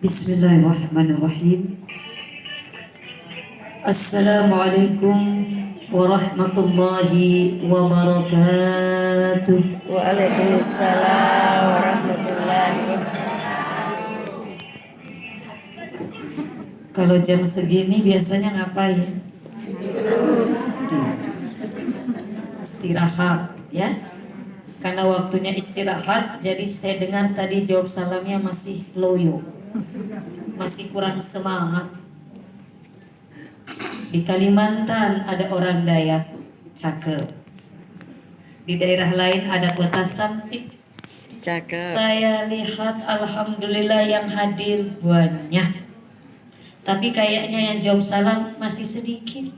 Bismillahirrahmanirrahim. Assalamualaikum warahmatullahi wabarakatuh. Waalaikumsalam warahmatullahi wabarakatuh. Kalau jam segini biasanya ngapain? Tidur. Istirahat ya. Karena waktunya istirahat, jadi saya dengar tadi jawab salamnya masih loyo, masih kurang semangat. Di Kalimantan ada orang Dayak, cakep. Di daerah lain ada kota Sampit, Cakep. saya lihat alhamdulillah yang hadir banyak. Tapi kayaknya yang jawab salam masih sedikit.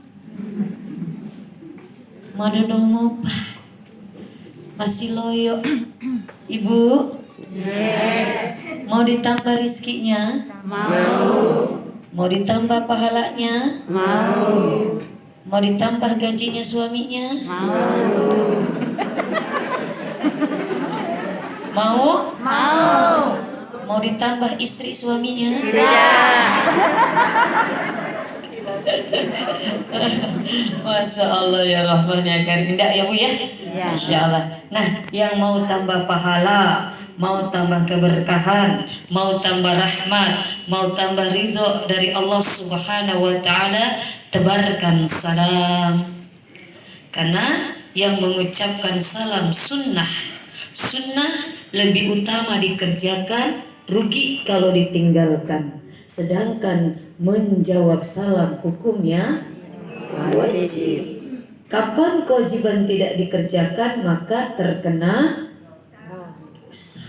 Mau dudung mopah, masih loyo. Ibu, mau ditambah rizkinya? Mau ditambah pahalanya? Mau ditambah gajinya suaminya? Mau? Mau ditambah istri suaminya? Masya Allah ya Rahman ya Karim. Tidak ya Bu ya? Masya Allah. Nah, yang mau tambah pahala, mau tambah keberkahan, mau tambah rahmat, mau tambah ridho dari Allah Subhanahu wa Ta'ala, tebarkan salam. Karena yang mengucapkan salam sunnah lebih utama dikerjakan, rugi kalau ditinggalkan. Sedangkan menjawab salam hukumnya wajib. Kapan kewajiban tidak dikerjakan maka terkena dosa.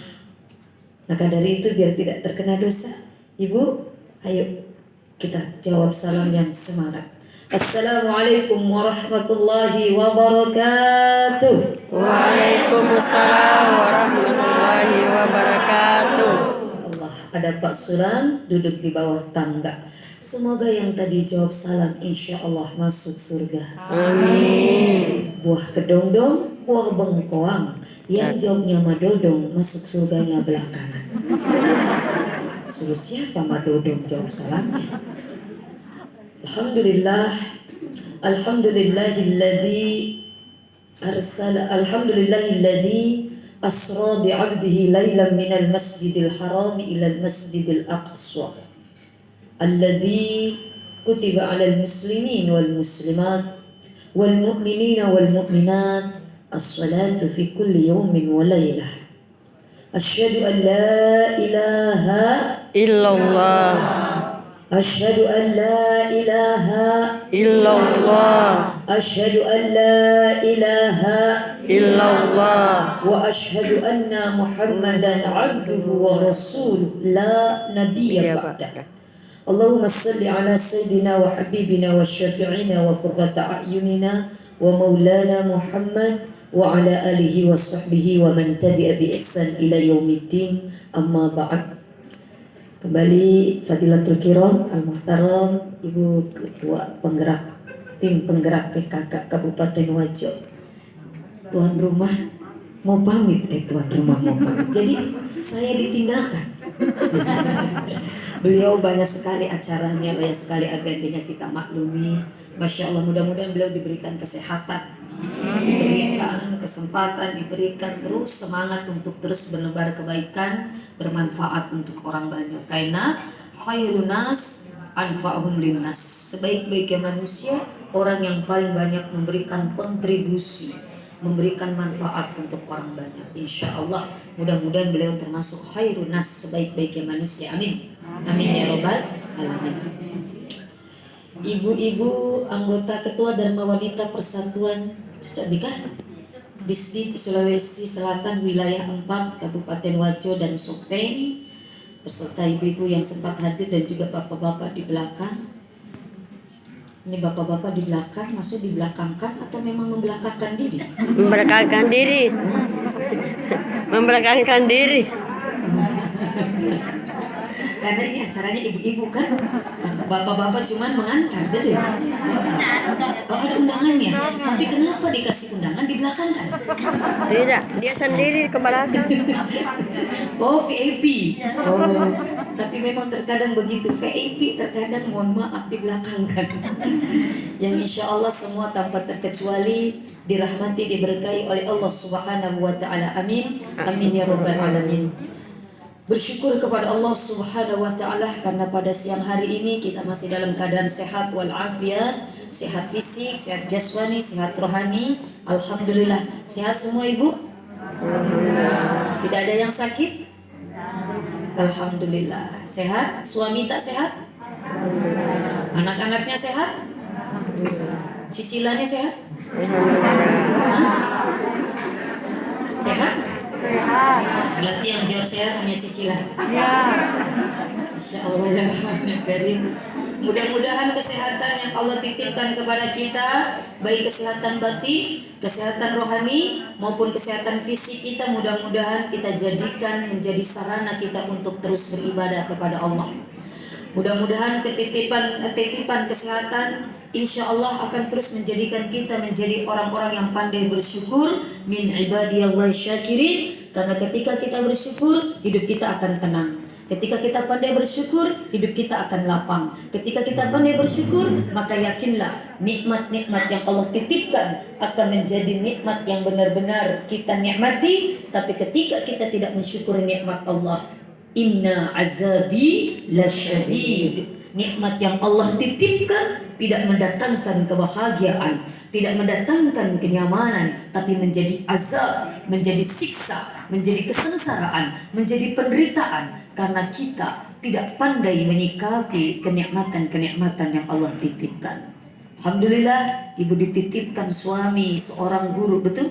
Maka dari itu biar tidak terkena dosa, Ibu, ayo kita jawab salam yang semangat. Assalamualaikum warahmatullahi wabarakatuh. Waalaikumsalam warahmatullahi wabarakatuh. Allah, ada Pak Sulam duduk di bawah tangga. Semoga yang tadi jawab salam insya Allah masuk surga. Amin. Buah kedongdong, buah bengkoang. Yang jawabnya madodong masuk surganya belakangan. Suruh siapa madodong jawab salamnya? Alhamdulillahilladzi asra bi'abdihi laylan minal masjidil haram ilal masjidil aqsa alladzi kutiba 'alal muslimin wal muslimat wal mu'minina wal mu'minat as-salatu fi kulli yawmin wa laylah. Asyhadu an la ilaha Illallah. Asyhadu an la ilaha Illallah. Asyhadu an la ilaha Illallah. wa asyhadu anna Muhammadan abduhu wa rasuluh la nabiyya ba'da. Allahumma salli ala sayyidina wa habibina wa syafi'ina wa qurrata a'yunina wa maulana Muhammad wa ala alihi wa sahbihi wa man tabi'a bi ihsan ila yaumiddin, amma ba'd. Kembali Fadilatul Kiram Al-Muhtaram, Ibu Ketua Penggerak, Tim Penggerak PKK Kabupaten Wajo. Tuan rumah mau pamit, Tuan rumah mau pamit. Jadi saya ditinggalkan. Beliau banyak sekali acaranya, banyak sekali agendanya, kita maklumi. Masya Allah, mudah-mudahan beliau diberikan kesehatan, diberikan kesempatan, diberikan terus semangat untuk terus menebar kebaikan, bermanfaat untuk orang banyak. Karena khairun nas anfa'uhum linnas. Sebaik-baiknya manusia orang yang paling banyak memberikan kontribusi, memberikan manfaat untuk orang banyak. Insya Allah mudah-mudahan beliau termasuk khairun nas, sebaik-baiknya manusia. Amin. Amin ya robbal alamin. Ibu-ibu anggota Ketua Dharma Wanita Persatuan Cocok Nikah Distrik Sulawesi Selatan Wilayah 4 Kabupaten Wajo dan Sopeng, beserta ibu-ibu yang sempat hadir dan juga bapak-bapak di belakang. Ini bapak-bapak di belakang, maksud dibelakangkan atau memang membelakangkan diri? Membelakangkan diri. Membelakangkan diri. Karena ini acaranya ibu-ibu kan, bapak-bapak cuman mengantar, betul? Oh, ada undangannya, tapi kenapa dikasih undangan di belakang kan? Tidak, dia sendiri ke belakang. Oh, VIP. Oh, Tapi memang terkadang begitu VIP, terkadang mohon maaf di belakang kan. Yang insya Allah semua tanpa terkecuali dirahmati, diberkahi oleh Allah Subhanahu wa Ta'ala. Amin. Amin ya Rabbal Alamin. Bersyukur kepada Allah Subhanahu wa Ta'ala karena pada siang hari ini kita masih dalam keadaan sehat walafiat, sehat fisik, sehat jasmani, sehat rohani. Alhamdulillah. Sehat semua Ibu? Tidak ada yang sakit? Alhamdulillah. Sehat? Suami tak sehat? Anak-anaknya sehat? Cicilannya sehat? Hah? Sehat? Berarti yang jawab sehat punya cicilan? Ya. Insya Allah ya Rahman ya Karim. Mudah-mudahan kesehatan yang Allah titipkan kepada kita, baik kesehatan batin, kesehatan rohani maupun kesehatan fisik kita, mudah-mudahan kita jadikan menjadi sarana kita untuk terus beribadah kepada Allah. Mudah-mudahan titipan kesehatan insya Allah akan terus menjadikan kita menjadi orang-orang yang pandai bersyukur, min ibadiyallahi syakirin. Karena ketika kita bersyukur, hidup kita akan tenang. Ketika kita pandai bersyukur, hidup kita akan lapang. Ketika kita pandai bersyukur, maka yakinlah nikmat-nikmat yang Allah titipkan akan menjadi nikmat yang benar-benar kita nikmati. Tapi ketika kita tidak mensyukuri nikmat Allah, inna azabi lasyadid. Nikmat yang Allah titipkan tidak mendatangkan kebahagiaan, tidak mendatangkan kenyamanan, tapi menjadi azab, menjadi siksa, menjadi kesengsaraan, menjadi penderitaan karena kita tidak pandai menyikapi kenikmatan-kenikmatan yang Allah titipkan. Alhamdulillah, Ibu dititipkan suami seorang guru, betul?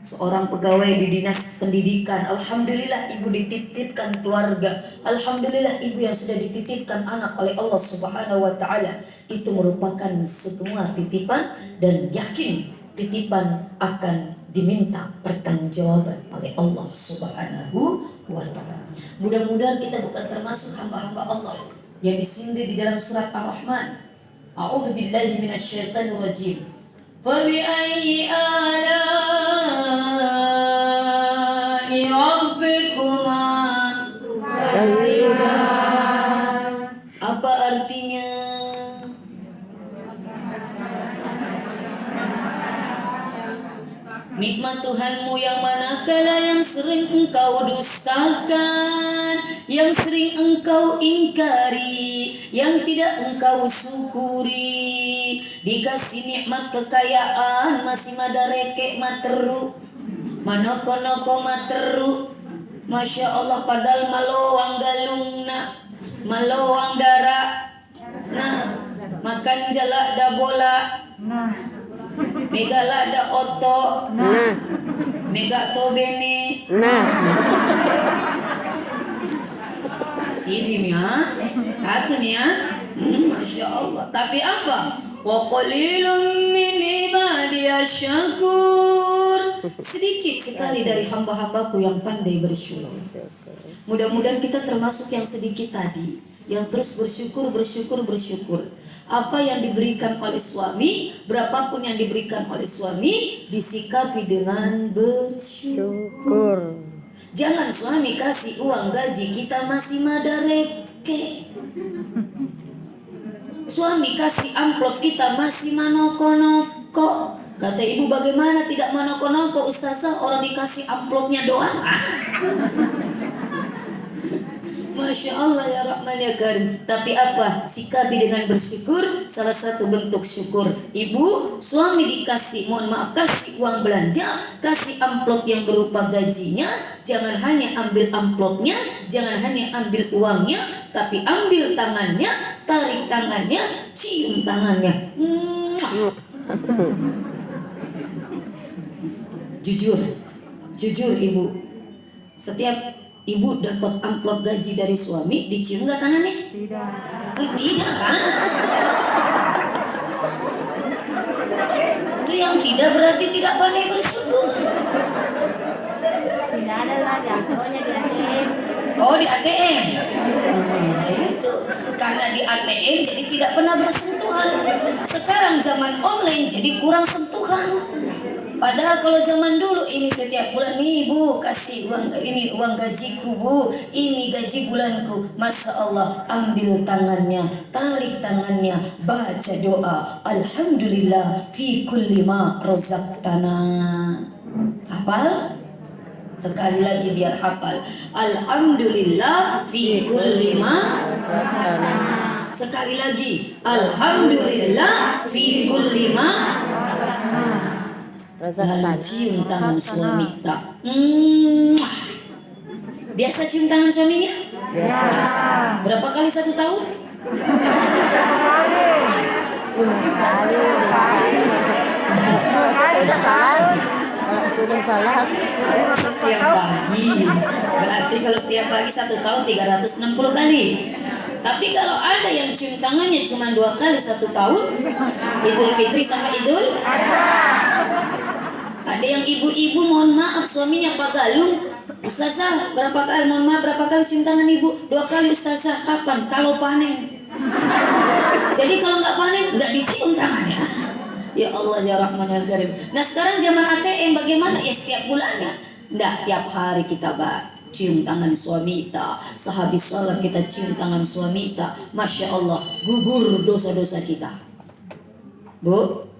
Seorang pegawai di dinas pendidikan. Alhamdulillah Ibu dititipkan keluarga. Alhamdulillah Ibu yang sudah dititipkan anak oleh Allah Subhanahu wa Ta'ala. Itu merupakan semua titipan, dan yakin titipan akan diminta pertanggungjawaban oleh Allah Subhanahu wa Ta'ala. Mudah-mudahan kita bukan termasuk hamba-hamba Allah yang disindir di dalam surat Ar-Rahman. A'udzubillahi minasyaitonir rajim. فَبِأَيِّ آلَاءِ رَبِّكُمَا تُكَذِّبَانِ. Apa artinya? Nikmat Tuhanmu yang manakala yang sering engkau dustakan, yang sering engkau ingkari, yang tidak engkau syukuri. Dikasih nikmat kekayaan masih madareke materu, manoko-noko materu, Masya Allah, padahal malowang galungna, malowang dara, nah makan jalak da bola, mega lah da oto, mega to bene, sini ya, satu ya, Masya Allah. Tapi apa? Wa qalilum min ibadiyasy syakur. Sedikit sekali dari hamba-hambaku yang pandai bersyukur. Mudah-mudahan kita termasuk yang sedikit tadi, yang terus bersyukur. Apa yang diberikan oleh suami, berapapun yang diberikan oleh suami, disikapi dengan bersyukur. Jangan suami kasih uang gaji kita masih madareke, suami kasih amplop kita masih manoko-noko. Kata ibu, bagaimana tidak manoko-noko ustazah, orang dikasih amplopnya doang. Masya Allah ya Rahman ya Karim. Tapi apa? Sikapi dengan bersyukur, salah satu bentuk syukur. Ibu, suami dikasih, mohon maaf, kasih uang belanja, kasih amplop yang berupa gajinya. Jangan hanya ambil amplopnya, jangan hanya ambil uangnya, tapi ambil tangannya, tarik tangannya, cium tangannya. Jujur ibu, setiap ibu dapat amplop gaji dari suami, dicium nggak tangannya? Tidak kan? Itu yang tidak berarti tidak pandai bersyukur. Tidak ada lagi, amplopnya di ATM. Oh, di ATM. Itu karena di ATM jadi tidak pernah bersentuhan. Sekarang zaman online jadi kurang sentuhan. Padahal kalau zaman dulu ini setiap bulan nih Bu kasih uang, ini uang gajiku Bu, ini gaji bulanku. Masya Allah, ambil tangannya, tarik tangannya, baca doa Alhamdulillah fi kulli ma razaqtana. Hafal? Sekali lagi biar hafal. Alhamdulillah fi kulli ma. Sekali lagi. Alhamdulillah fi kulli ma. Lalu cium tangan suami tak. Biasa cium tangan suaminya? Biasa. Berapa kali 1 tahun? 5 kali. Sudah salah. Oh, setiap pagi. Berarti kalau setiap pagi 1 tahun 360 kali. Tapi kalau ada yang cium tangannya cuma 2 kali 1 tahun, Idul Fitri sama Idul Ada yang ibu-ibu mohon maaf suaminya Pak Galung, Ustazah berapa kali, mohon maaf berapa kali cium tangan ibu? 2 kali Ustazah. Kapan? Kalau panen. Jadi kalau nggak panen nggak dicium tangannya. Ya Allah ya Rahman ya Karim. Nah sekarang zaman ATM bagaimana ya setiap bulannya? Nggak, tiap hari kita cium tangan suami kita. Sehabis salat kita cium tangan suami kita. Masya Allah, gugur dosa-dosa kita. Bu,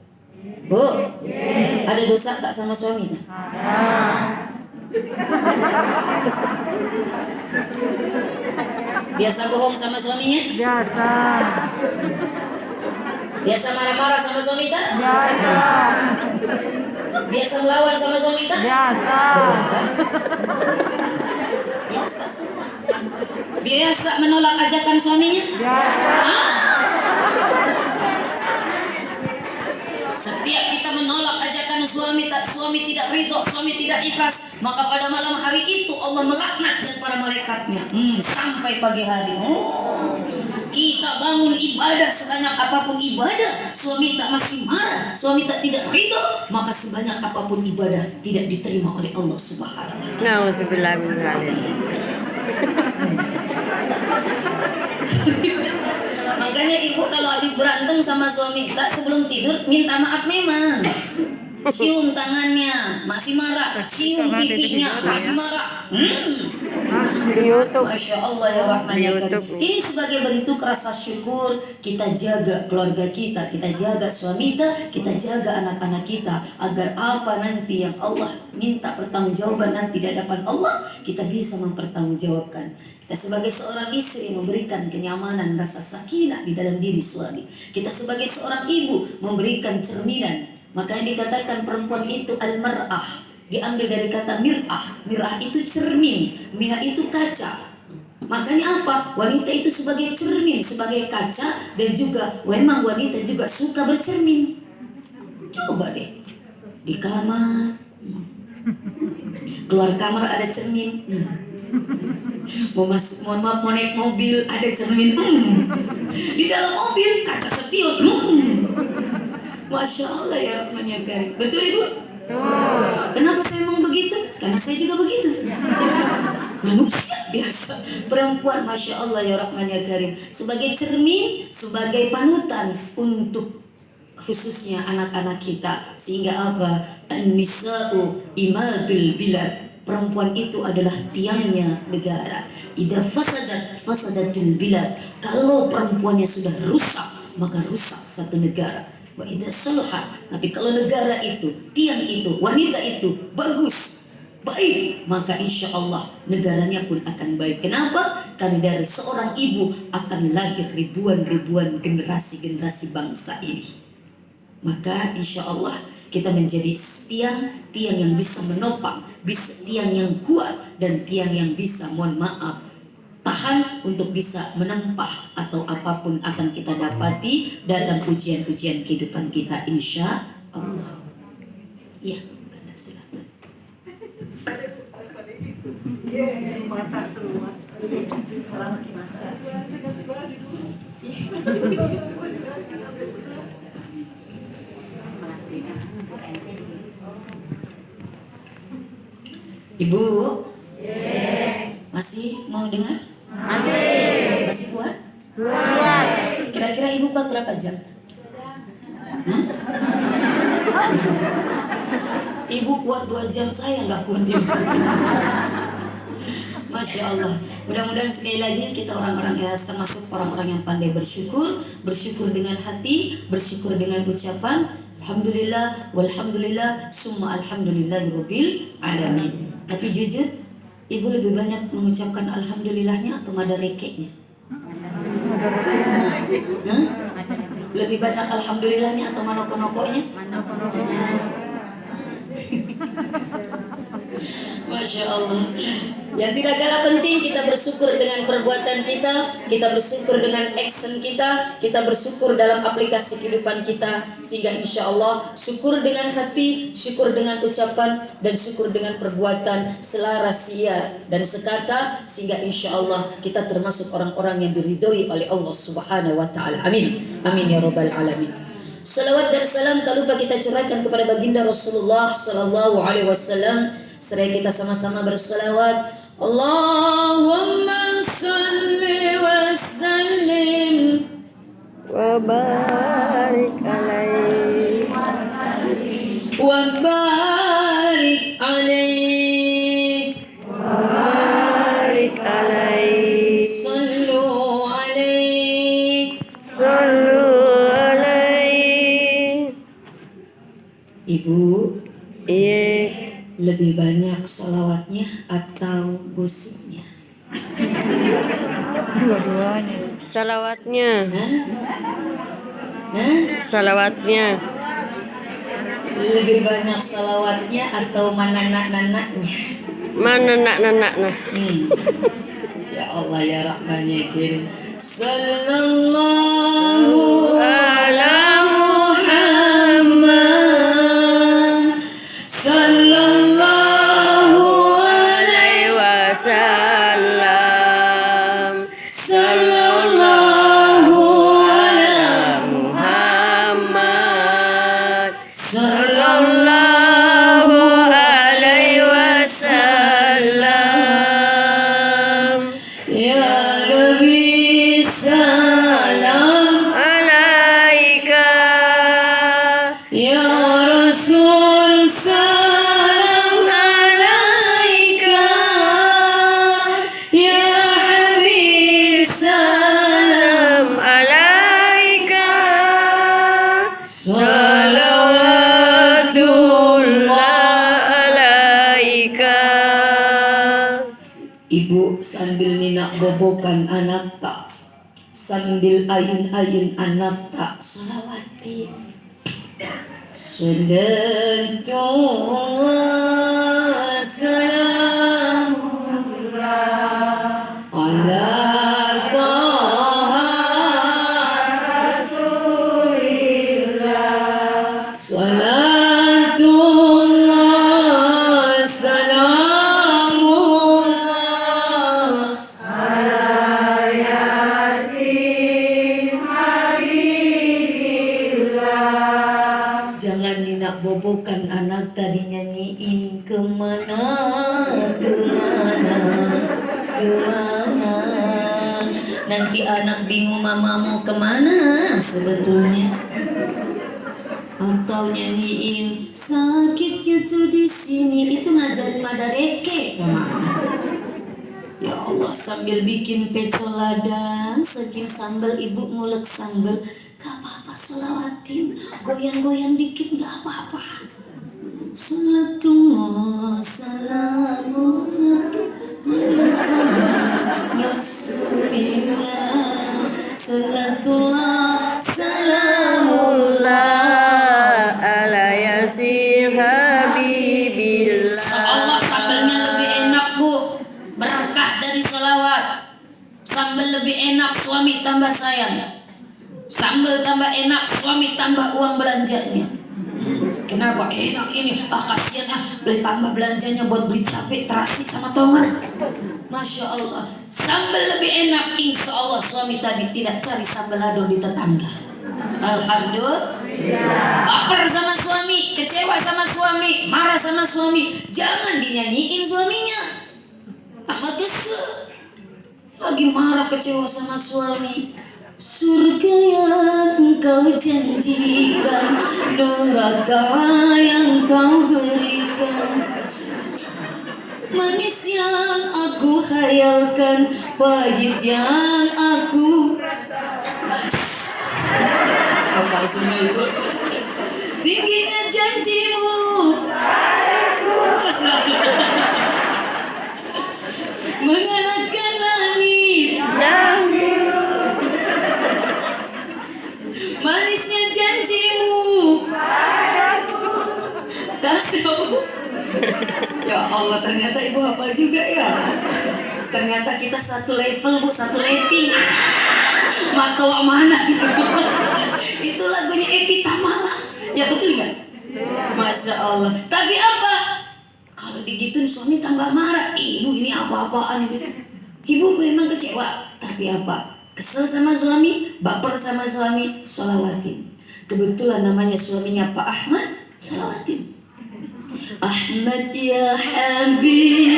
ada dosa tak sama suami? Biasa bohong sama suaminya? Biasa marah-marah sama suami tak? Biasa melawan sama suami tak? Biasa menolak ajakan suaminya? Setiap kita menolak ajakan suami tidak ridho, suami tidak ikhlas, maka pada malam hari itu Allah melaknat dan para malaikatnya sampai pagi hari. Kita bangun ibadah sebanyak apapun ibadah, suami tak masih marah, suami tak tidak ridho, maka sebanyak apapun ibadah tidak diterima oleh Allah Subhanahu wa taala. Nauzubillah min dzalik. Makanya ibu kalau habis berantem sama suami tak sebelum tidur minta maaf memang. Cium tangannya, masih marah. Cium pipinya, masih marah. Di YouTube. Masya Allah ya Rahman ya Karim. Ini sebagai bentuk rasa syukur kita jaga keluarga kita jaga suami kita jaga anak-anak kita, agar apa nanti yang Allah minta pertanggungjawaban nanti di hadapan Allah kita bisa mempertanggungjawabkan. Kita sebagai seorang istri memberikan kenyamanan, rasa sakinah di dalam diri suami. Kita sebagai seorang ibu memberikan cerminan. Makanya dikatakan perempuan itu al-mar'ah, diambil dari kata mir'ah. Mir'ah itu cermin, mir'ah itu kaca. Makanya apa? Wanita itu sebagai cermin, sebagai kaca, dan juga memang wanita juga suka bercermin. Coba deh di kamar, keluar kamar ada cermin. Mau masuk, mohon maaf, mau naik mobil ada cermin. Di dalam mobil kaca spion. Masya Allah ya Rahman ya Karim. Betul Ibu? Kenapa saya ngomong begitu? Karena saya juga begitu. Manusia biasa, perempuan, Masya Allah ya Rahman ya Karim, sebagai cermin, sebagai panutan untuk khususnya anak-anak kita. Sehingga apa? An-nisa'u imadul bilad. Perempuan itu adalah tiangnya negara. Idza fasadatil bilad. Kalau perempuannya sudah rusak, maka rusak satu negara. Wa idza salaha. Tapi kalau negara itu, tiang itu, wanita itu bagus, baik, maka insya Allah negaranya pun akan baik. Kenapa? Karena dari seorang ibu akan lahir ribuan generasi bangsa ini. Maka insya Allah kita menjadi tiang yang bisa menopang, tiang yang kuat, dan tiang yang bisa, mohon maaf, tahan untuk bisa menempah atau apapun akan kita dapati dalam ujian-ujian kehidupan kita insya Allah. Ya, silakan. Selamat masalah. Ibu, masih mau dengar? Masih kuat? Kira-kira ibu kuat berapa jam? Ibu kuat 2 jam, saya nggak kuat ibu. Masya Allah. Mudah-mudahan sekali lagi kita orang-orang yang termasuk orang-orang yang pandai bersyukur, bersyukur dengan hati, bersyukur dengan ucapan alhamdulillah, walhamdulillah, summa alhamdulillahirabbil alamin. Tapi jujur, ibu lebih banyak mengucapkan alhamdulillahnya atau madarekeknya? Hah? Lebih banyak alhamdulillahnya atau manoko-nokonya? Masya Allah. Yang tidak kalah penting, kita bersyukur dengan perbuatan kita bersyukur dengan action kita bersyukur dalam aplikasi kehidupan kita, sehingga insya Allah syukur dengan hati, syukur dengan ucapan, dan syukur dengan perbuatan selaras sia dan sekata, sehingga insya Allah kita termasuk orang-orang yang diridhoi oleh Allah Subhanahu Wa Taala. Amin, amin ya Rabbal Alamin. Salawat dan salam tak lupa kita curahkan kepada baginda Rasulullah Sallallahu Alaihi Wasallam. Seraya kita sama-sama bersalawat. Allahumma salli wa sallim Wa barik alaihi. wa barik alaihi. Barik alaihi. Sallu alaihi. Sallu alaihi. Ibu, Iya. lebih banyak salawatnya atau gosipnya? Dua-duanya. Salawatnya. Hah? Salawatnya. Lebih banyak salawatnya atau mananak-nanaknya? Mana nak nah. Ya Allah ya Rahman ya Karim. Sallallahu ala Muhammad. Sallallahu alaihi Wasallam. sallallahu ala Muhammad. sallallahu Alaihi wasallam. ya Nabi salam Alaika. ya Rasul salam alaika ya Habib salam Alaika. salawatullah. Alaika. Ibu sambil ninak bobokan anak tak, sambil ayun-ayun anak tak, salawati. Salatullah salamullah ala Taha Rasulillah. Salatullah salamullah. Jangan ninak bobokan anak tadi nyanyiin kemana, kemana, kemana. Nanti anak bingung mama mau kemana sebetulnya. Atau nyanyiin sakitnya tuh di sini, itu ngajarin madareke sama anak. Ya Allah, sambil bikin pecel ladang, saking sambal ibu ngulek sambal, gak apa-apa selawatin, goyang-goyang dikit gak apa-apa. Salatullah salamullah ala Rasulillah. Salatullah salamullah. Ala yasir habibillah. Seolah sambalnya lebih enak bu, berkah dari salawat. Sambal lebih enak, suami tambah sayang. Sambal tambah enak, suami tambah uang belanjanya. Kenapa enak ini? Kasihan beli tambah belanjanya buat beli cabai terasi sama tomat. Masya Allah, sambal lebih enak. Insya Allah suami tadi tidak cari sambal lado di tetangga. Alhamdulillah. Baper sama suami, kecewa sama suami, marah sama suami, jangan dinyanyiin suaminya. Tambah kesel, lagi marah kecewa sama suami. Surga yang kau janjikan, neraka yang kau berikan. bayangkan, manis yang aku khayalkan, pahit yang aku apa sih Ibu? Tingginya janjimu mengalahkan langit, manisnya janjimu tasawuf. Ya Allah, ternyata Ibu hafal juga ya. Ternyata kita satu level Bu, satu leti. Matoa mana? Itu lagunya Epi Tamala. Ya betul nggak? Masya Allah. Tapi apa? Kalau digituin suami tambah marah. Ibu ini apa-apaan sih? Ibu memang kecewa. Tapi apa? Kesel sama suami, baper sama suami, sholawatin. Kebetulan namanya suaminya Pak Ahmad, sholawatin. Ahmad ya habibi,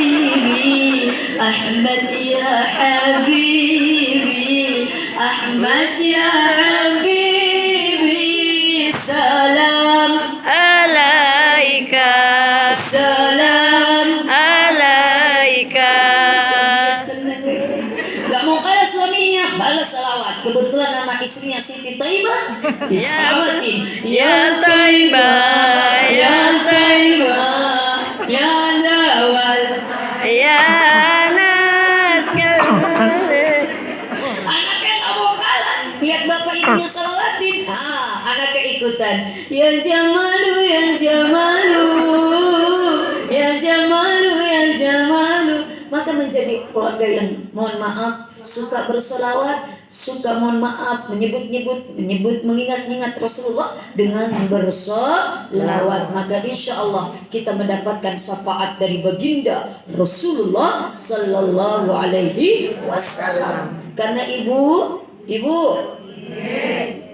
Ahmad ya habibi, Ahmad ya habibi, salam alaika, salam. alaika. Gak mau kalah suaminya, balas salawat. Kebetulan nama istrinya Siti Taibah, disalawatin. Ya Taibah, ya Taibah, ya Dawal. Ya Anas Anaknya gak mau kalah, lihat bapak ibunya salawatin. Anaknya ikutan. Ya Jamalu, ya Jamalu, ya Jamalu, ya Jamalu. Maka menjadi keluarga yang mohon maaf suka bersolawat, suka mohon maaf menyebut-nyebut, mengingat-ingat Rasulullah dengan bersolawat. Maka insya Allah kita mendapatkan syafaat dari baginda Rasulullah Sallallahu Alaihi Wasallam. Karena ibu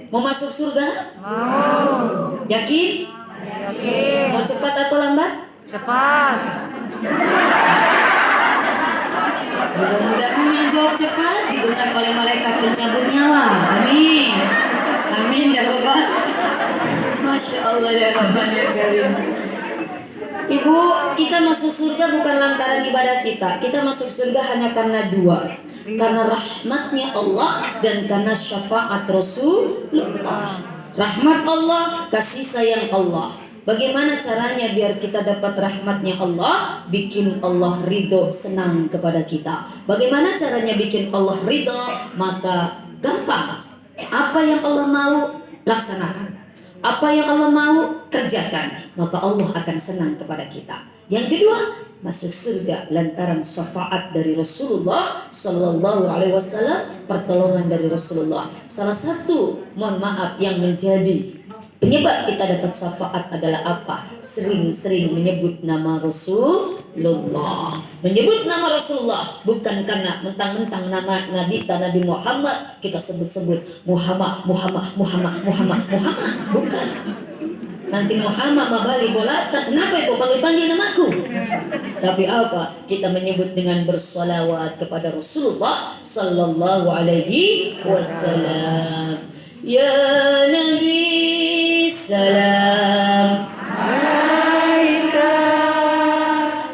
mau masuk surga? mau, Yakin? yakin, Mau cepat atau lambat? cepat, Mudah-mudahan yang jawab cepat didengar oleh malaikat pencabut nyawa. Amin. Amin ya Bapak. Masya Allah ya Rahman ya Karim. Ibu, kita masuk surga bukan lantaran ibadah kita. Kita masuk surga hanya karena dua. Karena rahmatnya Allah dan karena syafaat Rasulullah. Rahmat Allah, kasih sayang Allah. Bagaimana caranya biar kita dapat rahmatnya Allah? Bikin Allah ridho, senang kepada kita. Bagaimana caranya bikin Allah ridho? Maka gampang. Apa yang Allah mau, laksanakan. Apa yang Allah mau, kerjakan. Maka Allah akan senang kepada kita. Yang kedua, masuk surga lantaran syafaat dari Rasulullah Sallallahu Alaihi Wasallam, pertolongan dari Rasulullah. Salah satu, mohon maaf, yang menjadi penyebab kita dapat syafaat adalah apa? Sering-sering menyebut nama Rasulullah. Menyebut nama Rasulullah bukan karena mentang-mentang nama Nabi Muhammad kita sebut-sebut Muhammad. Bukan. Nanti Muhammad mabali bola, kenapa kau panggil namaku? Tapi apa? Kita menyebut dengan bersolawat kepada Rasulullah Sallallahu Alaihi Wasallam. Ya Nabi salam alaika,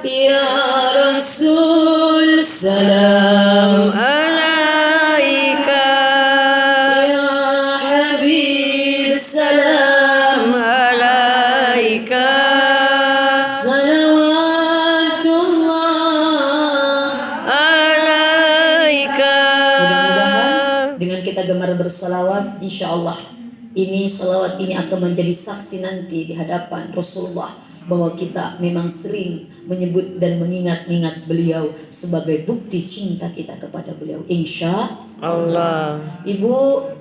ya Rasul salam alaika, ya Habib salam alaika, salawatullah alaika. Mudah-mudahan dengan kita gemar bersalawat, insya Allah ini salawat ini akan menjadi saksi nanti di hadapan Rasulullah bahwa kita memang sering menyebut dan mengingat-ingat beliau sebagai bukti cinta kita kepada beliau. Insya Allah. Ibu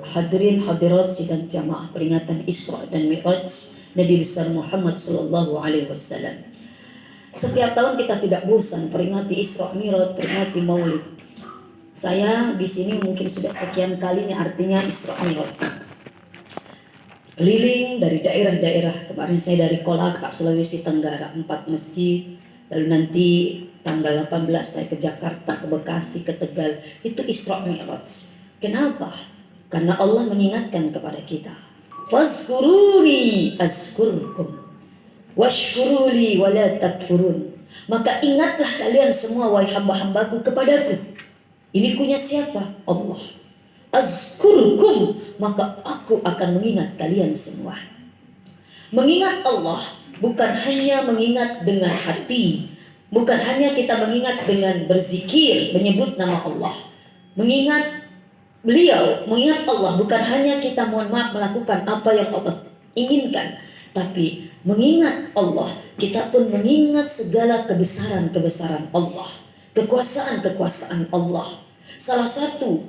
hadirin hadirat sidang jamaah peringatan Isra dan Mi'raj Nabi besar Muhammad Sallallahu Alaihi Wasallam. Setiap tahun kita tidak bosan peringati Isra Mi'raj, peringati Maulid. Saya di sini mungkin sudah sekian kalinya artinya Isra Mi'raj. Keliling dari daerah-daerah. Kemarin saya dari Kolaka, Sulawesi Tenggara, 4 masjid. Lalu nanti tanggal 18 saya ke Jakarta, ke Bekasi, ke Tegal. Itu Isra Mi'raj. Kenapa? Karena Allah mengingatkan kepada kita. Fazkuruni azkurkum. washkuruli wa la takfurun. Maka ingatlah kalian semua wahai hamba-hambaku kepadaku. Ini punya siapa? Allah. Azkurkum, maka aku akan mengingat kalian semua. Mengingat Allah bukan hanya mengingat dengan hati, bukan hanya kita mengingat dengan berzikir, menyebut nama Allah. Mengingat beliau, mengingat Allah bukan hanya kita melakukan apa yang Allah inginkan, tapi mengingat Allah, kita pun mengingat segala kebesaran-kebesaran Allah, kekuasaan-kekuasaan Allah. Salah satu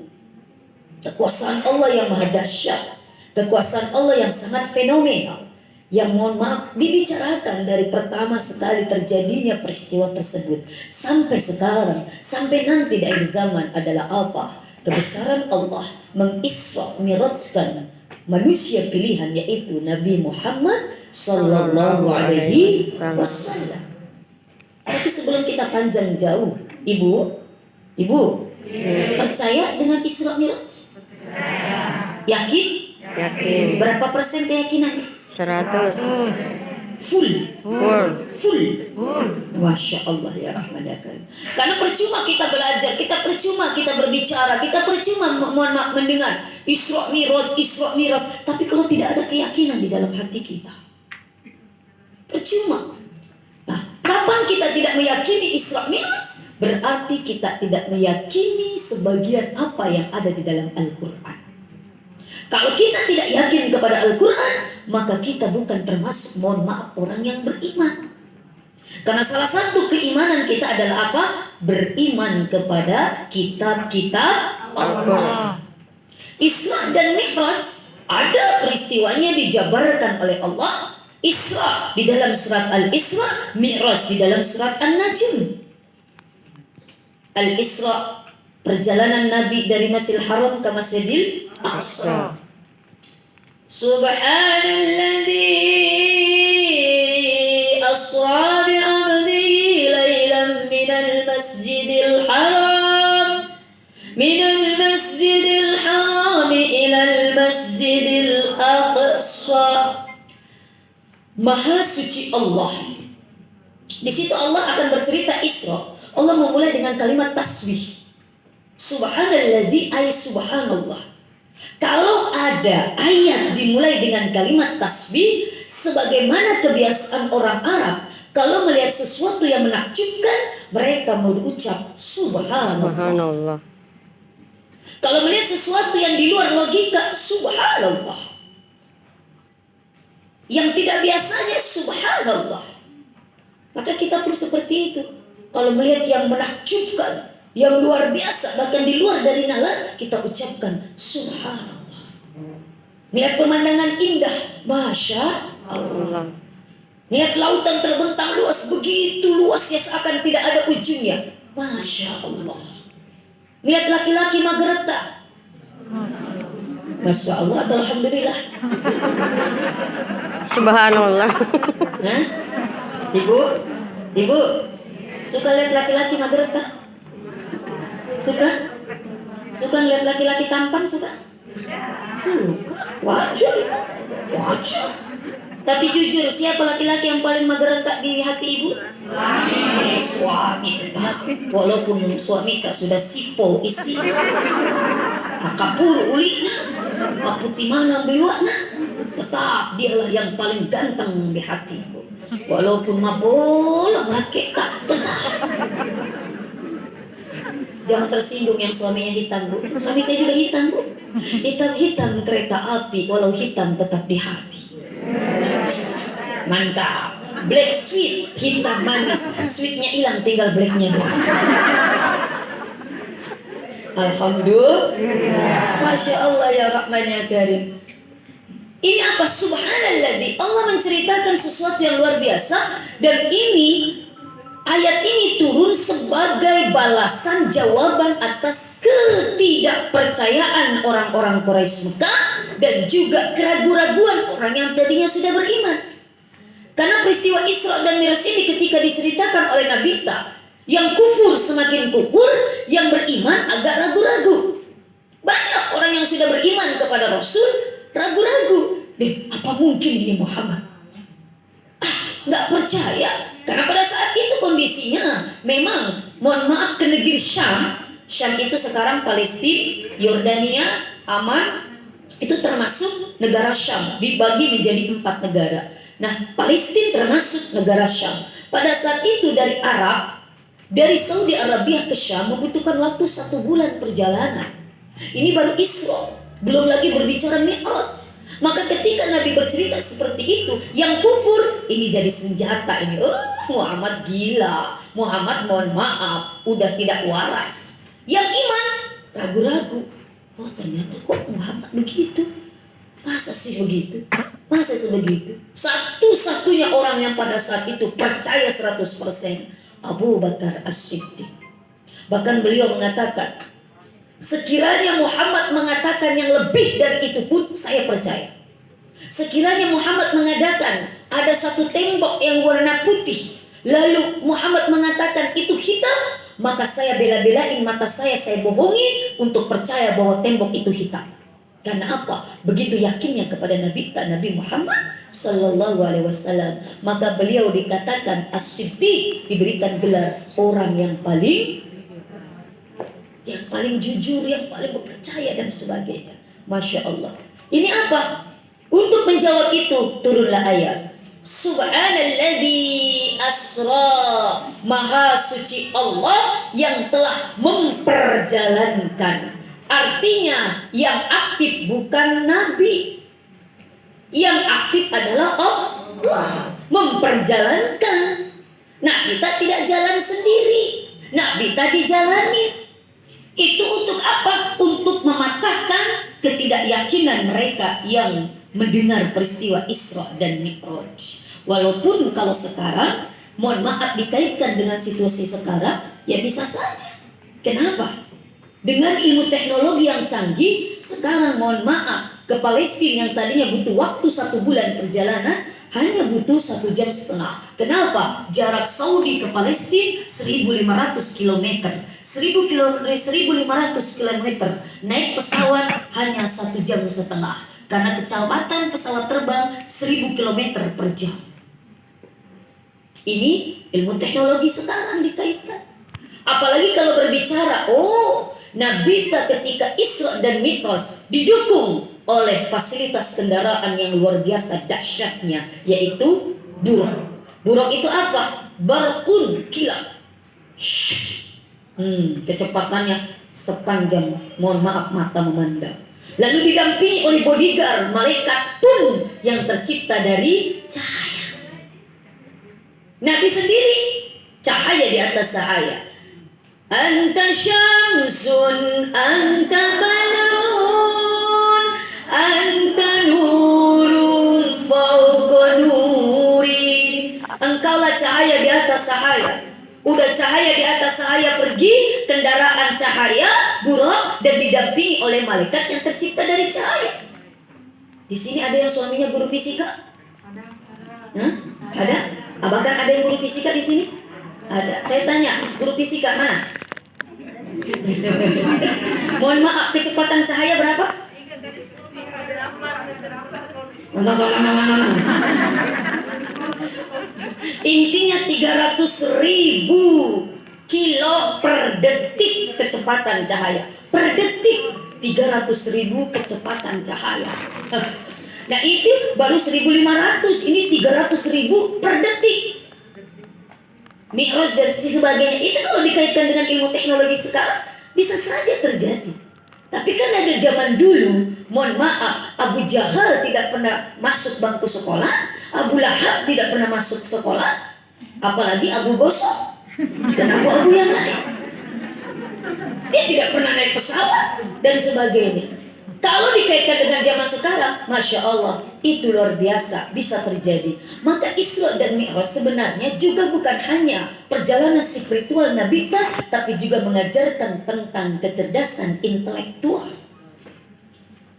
kekuasaan Allah yang maha dahsyat, kekuasaan Allah yang sangat fenomenal, yang mohon maaf dibicarakan dari pertama sekali terjadinya peristiwa tersebut sampai sekarang, sampai nanti di akhir zaman adalah apa? Kebesaran Allah mengisra mirajkan manusia pilihan, yaitu Nabi Muhammad sallallahu alaihi wasallam. Tapi sebelum kita panjang jauh, Ibu percaya dengan Isra Miraj? Yakin? Yakin. Berapa persen keyakinannya? 100. Full. Masya Allah ya Rahman ya Karim. Karena percuma kita belajar, percuma kita berbicara, percuma mendengar Isra Miraj, tapi kalau tidak ada keyakinan di dalam hati kita, percuma. Nah, kapan kita tidak meyakini Isra Miraj? Berarti kita tidak meyakini sebagian apa yang ada di dalam Al-Quran. Kalau kita tidak yakin kepada Al-Quran, maka kita bukan termasuk, mohon maaf, orang yang beriman. Karena salah satu keimanan kita adalah apa? Beriman kepada kitab-kitab Allah. Isra dan Mi'raj ada peristiwanya dijabarkan oleh Allah. Isra di dalam surat Al-Isra, Mi'raj di dalam surat An-Najm. Al-Isra, perjalanan Nabi dari Masjidil Haram ke Masjidil Aqsa. Subhanalladzi asra bi'abdihi laylan minal masjidil haram ilal masjidil aqsa. Maha suci Allah. Di situ Allah akan bercerita Isra. Allah memulai dengan kalimat tasbih. Subhanalladzi, ay subhanallah. Kalau ada ayat dimulai dengan kalimat tasbih, sebagaimana kebiasaan orang Arab, kalau melihat sesuatu yang menakjubkan, mereka mengucap subhanallah. Kalau melihat sesuatu yang di luar logika, subhanallah. Yang tidak biasanya, subhanallah. Maka kita pun seperti itu. Kalau melihat yang menakjubkan, yang luar biasa, bahkan di luar dari nalar, kita ucapkan subhanallah. Melihat pemandangan indah, masya Allah. Melihat lautan terbentang luas, begitu luasnya seakan tidak ada ujungnya, masya Allah. Melihat laki-laki magereta, masya Allah atau alhamdulillah. Subhanallah. Hah? Ibu, suka lihat laki-laki magereta? Suka lihat laki-laki tampan? Suka? Wajar. Tapi jujur, siapa laki-laki yang paling magereta di hati ibu? Suami tetap. Walaupun suami tak sudah sipo isi, kapur ulina, putih mana beliwana, tetap dialah yang paling ganteng di hatiku. Walaupun mabolang laki tak, tetap. Jangan tersinggung yang suaminya hitam, Bu. Suami saya juga hitam, Bu. Hitam-hitam kereta api, walau hitam tetap di hati. Mantap. Black sweet, hitam manis. Sweetnya hilang, tinggal blacknya doang. Alhamdulillah. Masya Allah ya Rahman ya Karim. Ini apa? Subhanalladzi. Allah menceritakan sesuatu yang luar biasa. Dan ayat ini turun sebagai balasan jawaban atas ketidakpercayaan orang-orang Quraisy Mekah dan juga keraguan-raguan orang yang tadinya sudah beriman. Karena peristiwa Isra dan Mi'raj ini ketika diceritakan oleh Nabi kita, yang kufur semakin kufur, yang beriman agak ragu-ragu. Banyak orang yang sudah beriman kepada Rasul ragu-ragu. Apa mungkin ini Muhammad? nggak percaya. Karena pada saat itu kondisinya memang, mohon maaf, ke negeri Syam. Syam itu sekarang Palestina, Yordania, Aman, itu termasuk negara Syam, dibagi menjadi 4 negara. Nah, Palestina termasuk negara Syam. Pada saat itu dari Arab, dari Saudi Arabia ke Syam membutuhkan waktu 1 bulan perjalanan. Ini baru Isra, belum lagi berbicara Mi'raj. Maka ketika Nabi bercerita seperti itu, yang kufur ini jadi senjata ini. Muhammad gila, Muhammad mohon maaf, udah tidak waras. Yang iman ragu-ragu. Oh ternyata kok Muhammad begitu? Masa sih begitu? Masa sebegitu? Satu-satunya orang yang pada saat itu percaya 100%, Abu Bakar As-Siddiq. Bahkan beliau mengatakan, sekiranya Muhammad mengatakan yang lebih dari itu pun saya percaya. Sekiranya Muhammad mengadakan ada satu tembok yang warna putih, lalu Muhammad mengatakan itu hitam, maka saya bela-belain mata saya bohongin untuk percaya bahwa tembok itu hitam. Karena apa? Begitu yakinnya kepada Nabi Muhammad Sallallahu Alaihi Wasallam. Maka beliau dikatakan As-Siddiq, diberikan gelar orang yang paling jujur, yang paling berpercaya dan sebagainya. Masya Allah. Ini apa? Untuk menjawab itu turunlah ayat Subhanalladzi asra, maha suci Allah yang telah memperjalankan. Artinya yang aktif bukan Nabi, yang aktif adalah Allah memperjalankan. Nah, kita tidak jalan sendiri, Nabi tadi jalani. Itu untuk apa? Untuk mematahkan ketidakyakinan mereka yang mendengar peristiwa Isra dan Mi'raj. Walaupun kalau sekarang, mohon maaf, dikaitkan dengan situasi sekarang, ya bisa saja. Kenapa? Dengan ilmu teknologi yang canggih, sekarang mohon maaf, ke Palestina yang tadinya butuh waktu 1 bulan perjalanan, hanya butuh 1,5 jam. Kenapa? Jarak Saudi ke Palestina 1.500 km. 1.500 km. Naik pesawat hanya 1,5 jam. Karena kecepatan pesawat terbang 1.000 km per jam. Ini ilmu teknologi sekarang dikaitkan. Apalagi kalau berbicara, Nabi ketika Isra dan Mi'raj didukung oleh fasilitas kendaraan yang luar biasa dahsyatnya, yaitu buraq. Buraq itu apa? Barqun kilat. Kecepatannya sepanjang, mohon maaf, mata memandang. Lalu didampingi oleh bodyguard, malaikat pun yang tercipta dari cahaya. Nabi sendiri cahaya di atas cahaya. Anta syamsun, anta badrun, anta nurun fauqa nuri. Engkaulah cahaya di atas cahaya. Udah cahaya di atas cahaya pergi, kendaraan cahaya, buraq, dan didampingi oleh malaikat yang tercipta dari cahaya. Di sini ada yang suaminya guru fisika? Ada? Bahkan ada yang guru fisika di sini? Ada. Saya tanya, guru fisika mana? Mohon maaf, kecepatan cahaya berapa? Intinya 300.000 kilo per detik kecepatan cahaya. Per detik 300.000 kecepatan cahaya. Nah itu baru 1.500, ini 300.000 per detik. Mi'raj dan sebagainya itu kalau dikaitkan dengan ilmu teknologi sekarang bisa saja terjadi. Tapi kan ada zaman dulu, mohon maaf, Abu Jahal tidak pernah masuk bangku sekolah, Abu Lahab tidak pernah masuk sekolah, apalagi Abu Gosok dan abu-abu yang lain. Dia tidak pernah naik pesawat dan sebagainya. Kalau dikaitkan dengan zaman sekarang, Masya Allah, itu luar biasa, bisa terjadi. Maka Isra dan Mi'raj sebenarnya juga bukan hanya perjalanan spiritual Nabi kita, tapi juga mengajarkan tentang kecerdasan intelektual.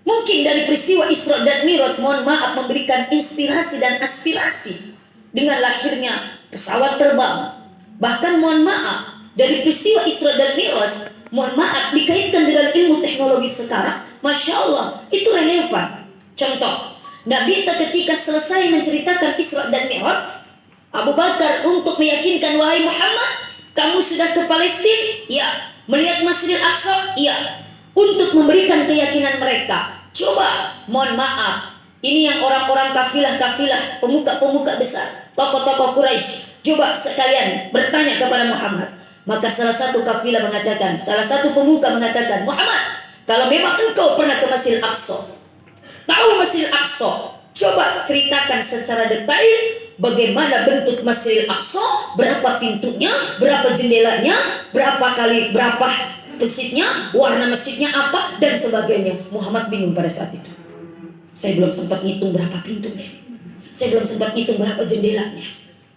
Mungkin dari peristiwa Isra dan Mi'raj, mohon maaf, memberikan inspirasi dan aspirasi dengan lahirnya pesawat terbang. Bahkan mohon maaf, dari peristiwa Isra dan Mi'raj, mohon maaf, dikaitkan dengan ilmu teknologi sekarang, Masya Allah, itu relevan. Contoh, Nabi ketika selesai menceritakan Isra dan Mi'raj, Abu Bakar untuk meyakinkan, wahai Muhammad, kamu sudah ke Palestina? Ya. Melihat Masjidil Aqsa? Ya. Untuk memberikan keyakinan mereka, coba, mohon maaf, ini yang orang-orang kafilah-kafilah, pemuka-pemuka besar, tokoh-tokoh Quraisy, coba sekalian bertanya kepada Muhammad. Maka salah satu kafilah mengatakan, salah satu pemuka mengatakan, Muhammad, kalau memang engkau pernah ke Masjidil Aqsa, tahu Masjidil Aqsa, coba ceritakan secara detail bagaimana bentuk Masjidil Aqsa, berapa pintunya, berapa jendelanya, berapa masjidnya, warna masjidnya apa, dan sebagainya. Muhammad bingung pada saat itu. Saya belum sempat ngitung berapa pintunya, saya belum sempat ngitung berapa jendelanya,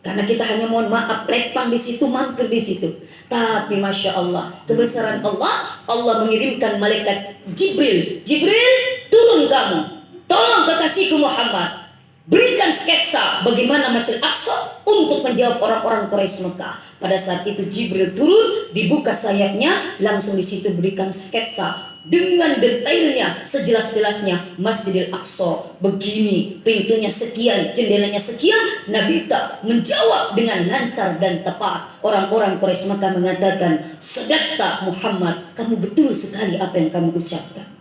karena kita hanya, mohon maaf, lepang di situ, mampir di situ. Tapi masya Allah, kebesaran Allah, Allah mengirimkan malaikat Jibril. Jibril, turun kamu, tolong kekasihku Muhammad, berikan sketsa bagaimana Masjid Aqsa untuk menjawab orang-orang Quraisy Mekah. Pada saat itu Jibril turun, dibuka sayapnya, langsung di situ berikan sketsa dengan detailnya, sejelas-jelasnya. Masjidil Aqsa begini, pintunya sekian, jendelanya sekian. Nabi tak menjawab dengan lancar dan tepat. Orang-orang Quraisy Mekah mengatakan, "Sadaqta Muhammad, kamu betul sekali apa yang kamu ucapkan."